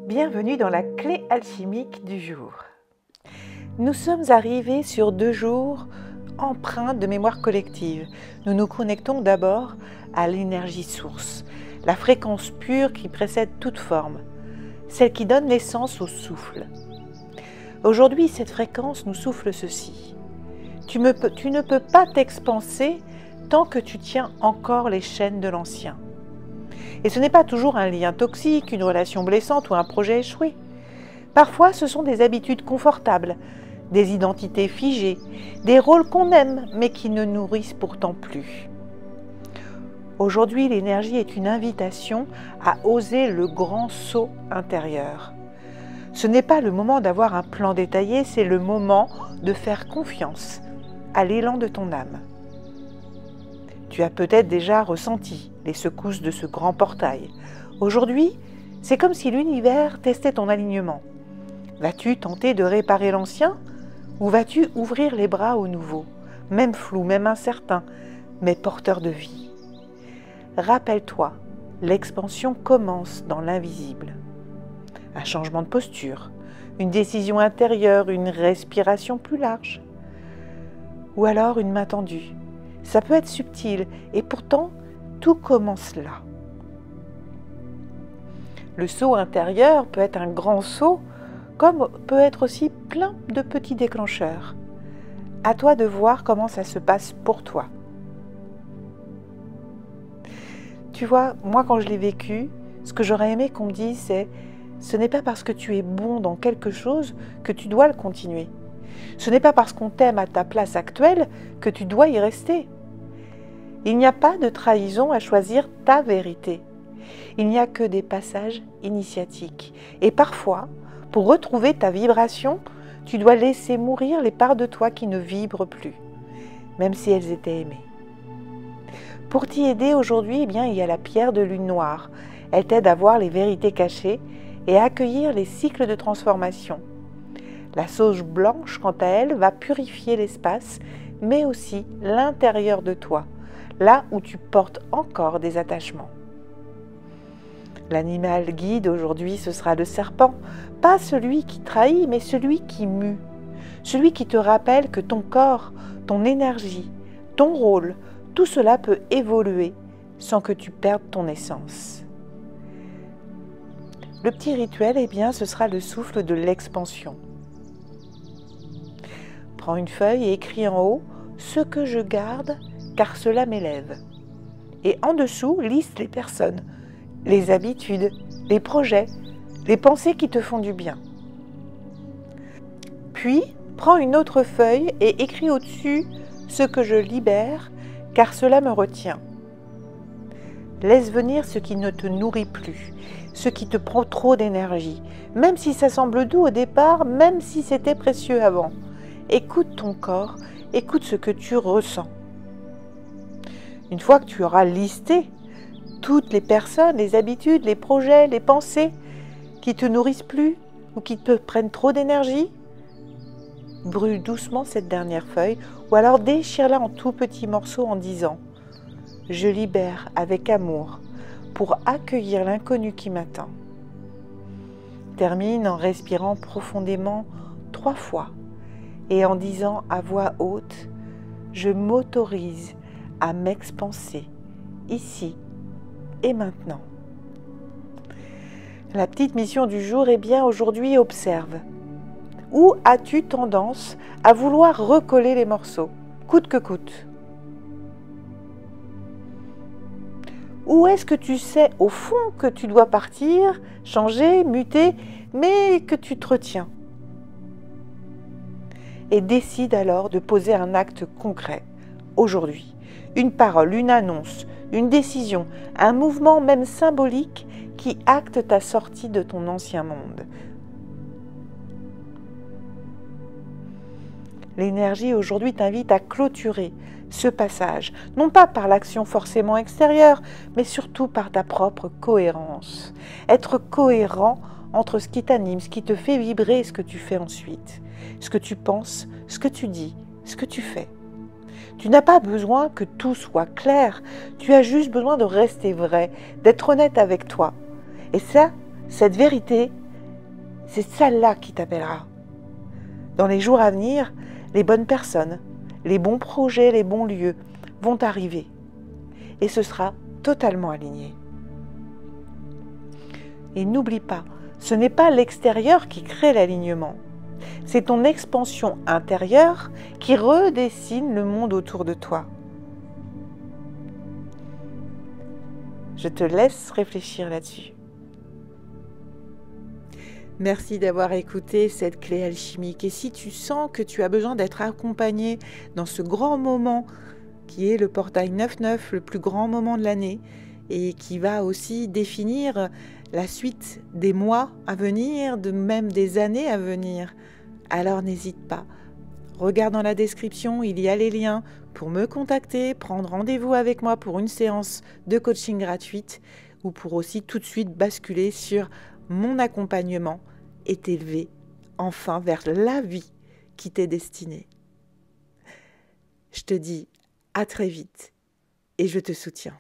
Bienvenue dans la clé alchimique du jour. Nous sommes arrivés sur 2 jours empreints de mémoire collective. Nous nous connectons d'abord à l'énergie source, la fréquence pure qui précède toute forme, celle qui donne naissance au souffle. Aujourd'hui, cette fréquence nous souffle ceci. Tu ne peux pas t'expanser tant que tu tiens encore les chaînes de l'ancien. Et ce n'est pas toujours un lien toxique, une relation blessante ou un projet échoué. Parfois, ce sont des habitudes confortables, des identités figées, des rôles qu'on aime mais qui ne nourrissent pourtant plus. Aujourd'hui, l'énergie est une invitation à oser le grand saut intérieur. Ce n'est pas le moment d'avoir un plan détaillé, c'est le moment de faire confiance à l'élan de ton âme. Tu as peut-être déjà ressenti les secousses de ce grand portail. Aujourd'hui, c'est comme si l'univers testait ton alignement. Vas-tu tenter de réparer l'ancien ou vas-tu ouvrir les bras au nouveau, même flou, même incertain, mais porteur de vie? Rappelle-toi, l'expansion commence dans l'invisible. Un changement de posture, une décision intérieure, une respiration plus large. Ou alors une main tendue. Ça peut être subtil et pourtant, tout commence là. Le saut intérieur peut être un grand saut, comme peut être aussi plein de petits déclencheurs. À toi de voir comment ça se passe pour toi. Tu vois, moi quand je l'ai vécu, ce que j'aurais aimé qu'on me dise, c'est « ce n'est pas parce que tu es bon dans quelque chose que tu dois le continuer. Ce n'est pas parce qu'on t'aime à ta place actuelle que tu dois y rester. » Il n'y a pas de trahison à choisir ta vérité. Il n'y a que des passages initiatiques. Et parfois, pour retrouver ta vibration, tu dois laisser mourir les parts de toi qui ne vibrent plus, même si elles étaient aimées. Pour t'y aider aujourd'hui, il y a la pierre de lune noire. Elle t'aide à voir les vérités cachées et à accueillir les cycles de transformation. La sauge blanche, quant à elle, va purifier l'espace, mais aussi l'intérieur de toi, là où tu portes encore des attachements. L'animal guide aujourd'hui, ce sera le serpent, pas celui qui trahit, mais celui qui mue, celui qui te rappelle que ton corps, ton énergie, ton rôle, tout cela peut évoluer sans que tu perdes ton essence. Le petit rituel, ce sera le souffle de l'expansion. Prends une feuille et écris en haut « Ce que je garde, car cela m'élève ». Et en dessous, liste les personnes, les habitudes, les projets, les pensées qui te font du bien. Puis, prends une autre feuille et écris au-dessus « Ce que je libère, car cela me retient ». Laisse venir ce qui ne te nourrit plus, ce qui te prend trop d'énergie, même si ça semble doux au départ, même si c'était précieux avant. Écoute ton corps, écoute ce que tu ressens. Une fois que tu auras listé toutes les personnes, les habitudes, les projets, les pensées qui te nourrissent plus ou qui te prennent trop d'énergie, brûle doucement cette dernière feuille ou alors déchire-la en tout petits morceaux en disant « Je libère avec amour pour accueillir l'inconnu qui m'attend ». Termine en respirant profondément 3 fois et en disant à voix haute « Je m'autorise à m'expanser ici et maintenant ». La petite mission du jour aujourd'hui observe. Où as-tu tendance à vouloir recoller les morceaux, coûte que coûte? Où est-ce que tu sais au fond que tu dois partir, changer, muter, mais que tu te retiens? Et décide alors de poser un acte concret, aujourd'hui. Une parole, une annonce, une décision, un mouvement même symbolique qui acte ta sortie de ton ancien monde. L'énergie aujourd'hui t'invite à clôturer ce passage, non pas par l'action forcément extérieure, mais surtout par ta propre cohérence. Être cohérent entre ce qui t'anime, ce qui te fait vibrer et ce que tu fais ensuite. Ce que tu penses, ce que tu dis, ce que tu fais. Tu n'as pas besoin que tout soit clair, tu as juste besoin de rester vrai, d'être honnête avec toi. Et ça, cette vérité, c'est celle-là qui t'appellera. Dans les jours à venir, les bonnes personnes, les bons projets, les bons lieux vont arriver. Et ce sera totalement aligné. Et n'oublie pas, ce n'est pas l'extérieur qui crée l'alignement. C'est ton expansion intérieure qui redessine le monde autour de toi. Je te laisse réfléchir là-dessus. Merci d'avoir écouté cette clé alchimique. Et si tu sens que tu as besoin d'être accompagné dans ce grand moment qui est le portail 9-9, le plus grand moment de l'année, et qui va aussi définir la suite des mois à venir, même des années à venir, alors n'hésite pas. Regarde dans la description, il y a les liens pour me contacter, prendre rendez-vous avec moi pour une séance de coaching gratuite ou pour aussi tout de suite basculer sur mon accompagnement et t'élever enfin vers la vie qui t'est destinée. Je te dis à très vite et je te soutiens.